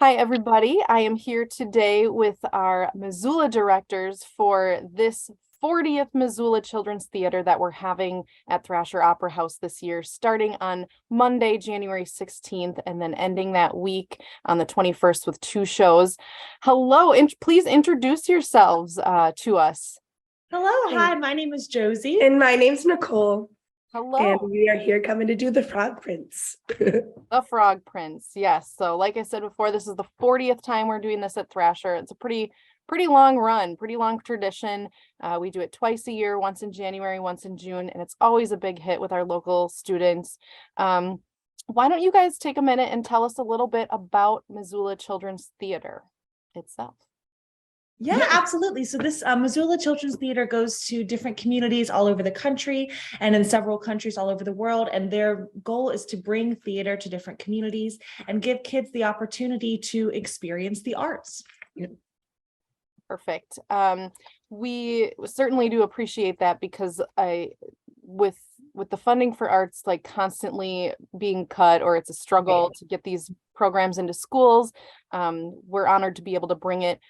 Hi, everybody. I am here today with our Missoula directors for this 40th Missoula Children's Theater that we're having at Thrasher Opera House this year, starting on Monday, January 16th, and then ending that week on the 21st with two shows. Hello, and please introduce yourselves to us. Hello, hi, my name is Josie. And my name's Nicole. Hello. And we are here coming to do the Frog Prince. The Frog Prince, yes. So like I said before, this is the 40th time we're doing this at Thrasher. It's a pretty long run, pretty long tradition. We do it twice a year, once in January, once in June, and it's always a big hit with our local students. Why don't you guys take a minute and tell us a little bit about Missoula Children's Theater itself? Yeah, absolutely. So this Missoula Children's Theater goes to different communities all over the country and in several countries all over the world. And their goal is to bring theater to different communities and give kids the opportunity to experience the arts. Perfect. We certainly do appreciate that because with the funding for arts like constantly being cut, or it's a struggle to get these programs into schools, we're honored to be able to bring it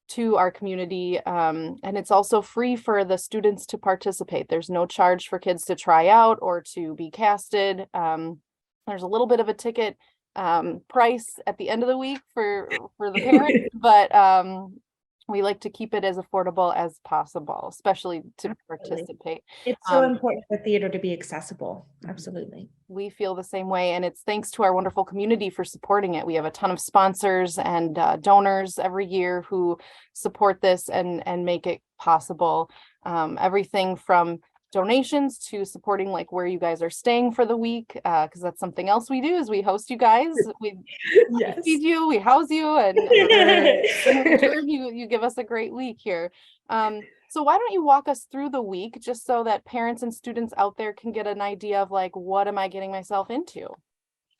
to our community, and it's also free for the students to participate. There's no charge for kids to try out or to be casted. There's a little bit of a ticket price at the end of the week for the parents, but we like to keep it as affordable as possible, especially to participate. It's so important for theater to be accessible. Absolutely. We feel the same way, and it's thanks to our wonderful community for supporting it. We have a ton of sponsors and donors every year who support this and make it possible. Everything from donations to supporting like where you guys are staying for the week, because that's something else we do is we host you guys, we feed you, we house you, and make sure you give us a great week here. So why don't you walk us through the week just so that parents and students out there can get an idea of like, what am I getting myself into?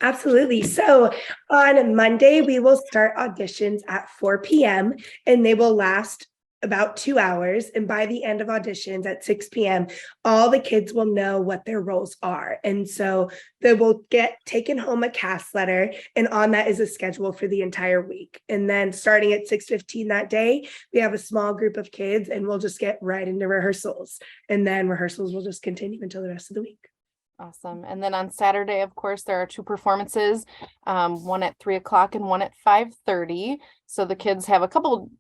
Absolutely. So on Monday, we will start auditions at 4 p.m. and they will last about 2 hours. And by the end of auditions at 6 p.m., all the kids will know what their roles are. And so they will get taken home a cast letter. And on that is a schedule for the entire week. And then starting at 6:15 that day, we have a small group of kids and we'll just get right into rehearsals. And then rehearsals will just continue until the rest of the week. Awesome. And then on Saturday, of course, there are two performances, one at 3 o'clock and one at 5:30. So the kids have a couple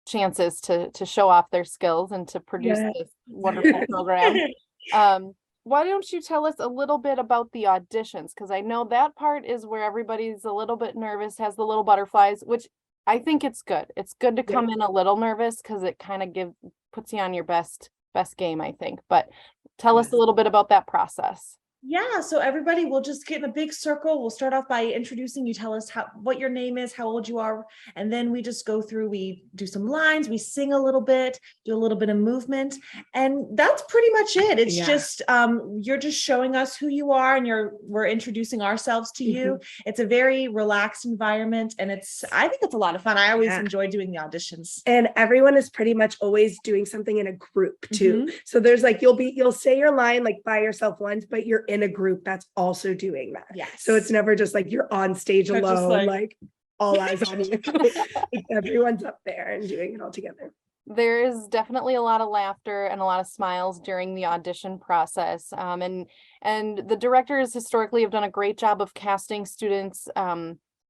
chances to show off their skills and to produce this wonderful program. Why don't you tell us a little bit about the auditions? Because I know that part is where everybody's a little bit nervous, has the little butterflies, which I think it's good. It's good to come in a little nervous because it kind of puts you on your best game, I think. But tell us a little bit about that process. Yeah, so everybody will just get in a big circle. We'll start off by introducing you, tell us what your name is, how old you are, and then we just go through, we do some lines, we sing a little bit, do a little bit of movement, and that's pretty much it. It's just you're just showing us who you are, and we're introducing ourselves to you. It's a very relaxed environment, and I think it's a lot of fun. I always enjoy doing the auditions. And everyone is pretty much always doing something in a group too. So there's like you'll say your line like by yourself once, but you're in a group that's also doing that. So it's never just like you're on stage alone, like all eyes on you. Everyone's up there and doing it all together. There is definitely a lot of laughter and a lot of smiles during the audition process. And the directors historically have done a great job of casting students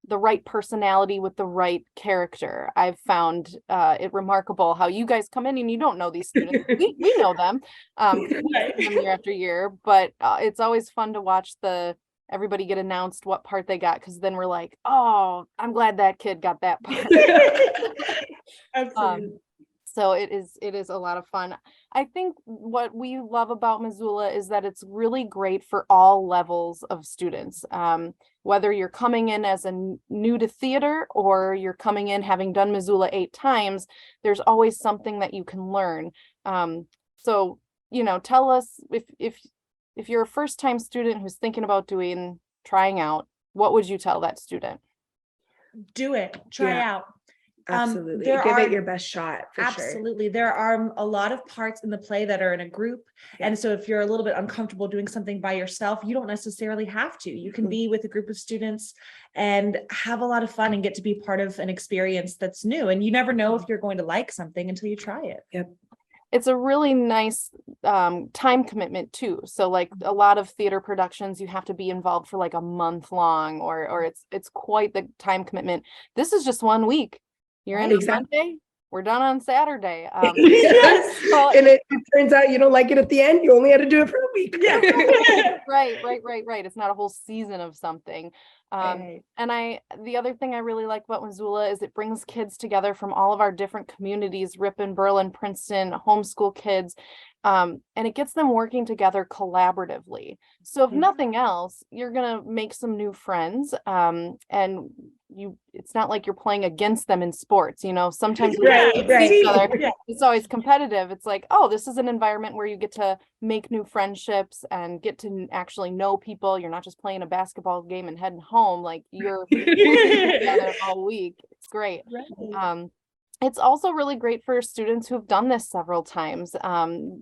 the right personality with the right character. I've found it remarkable how you guys come in and you don't know these students. we know them, year after year, but it's always fun to watch everybody get announced what part they got, because then we're like, oh, I'm glad that kid got that part. Absolutely. So it is a lot of fun. I think what we love about Missoula is that it's really great for all levels of students. Whether you're coming in as a new to theater or you're coming in having done Missoula 8 times, there's always something that you can learn. So, tell us if you're a first-time student who's thinking about trying out, what would you tell that student? Do it. Try out. Absolutely. there Give are it your best shot for sure. Absolutely. There are a lot of parts in the play that are in a group. Yeah. And so if you're a little bit uncomfortable doing something by yourself, you don't necessarily have to. You can be with a group of students and have a lot of fun and get to be part of an experience that's new. And you never know if you're going to like something until you try it. Yep. It's a really nice time commitment too. So like a lot of theater productions, you have to be involved for like a month long, or it's quite the time commitment. This is just 1 week. You're in on Exactly. Monday, we're done on Saturday. Yes. So And it turns out you don't like it at the end. You only had to do it for a week. right. It's not a whole season of something. Right. And the other thing I really like about Missoula is it brings kids together from all of our different communities, Ripon, Berlin, Princeton, homeschool kids. And it gets them working together collaboratively. So if nothing else, you're gonna make some new friends. And it's not like you're playing against them in sports, sometimes we Right, see each other. Yeah. It's always competitive. It's like, oh, this is an environment where you get to make new friendships and get to actually know people. You're not just playing a basketball game and heading home. Like you're together all week. It's great. Right. It's also really great for students who've done this several times.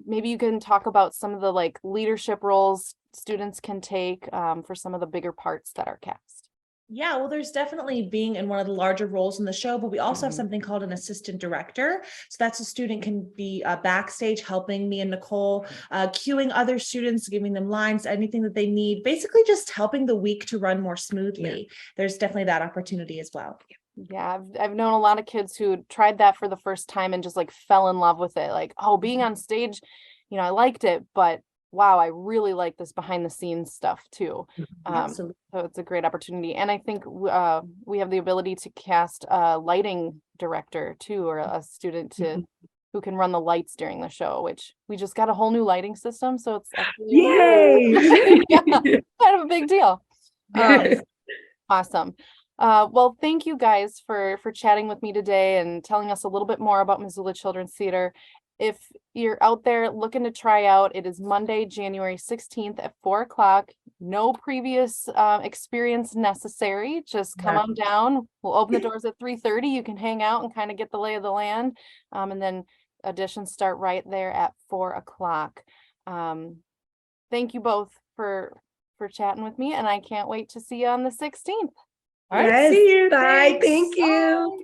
Maybe you can talk about some of the like leadership roles students can take for some of the bigger parts that are cast. Yeah, well, there's definitely being in one of the larger roles in the show, but we also have Mhm. something called an assistant director. So that's a student can be backstage helping me and Nicole, cueing other students, giving them lines, anything that they need, basically just helping the week to run more smoothly. There's definitely that opportunity as well. Yeah, I've known a lot of kids who tried that for the first time and just like fell in love with it. Like, oh, being on stage, I liked it, but wow, I really like this behind the scenes stuff too. Absolutely. So it's a great opportunity. And I think we have the ability to cast a lighting director too, or a student who can run the lights during the show, which we just got a whole new lighting system. So it's actually Yay! kind of a big deal. Yes. Awesome. Well, thank you guys for chatting with me today and telling us a little bit more about Missoula Children's Theater. If you're out there looking to try out, it is Monday, January 16th at 4:00. No previous experience necessary. Just come on down. We'll open the doors at 3:30. You can hang out and kind of get the lay of the land. And then auditions start right there at 4:00. Thank you both for chatting with me, and I can't wait to see you on the 16th. All right, Yes. see you. Bye. Thanks. Thank you. Bye.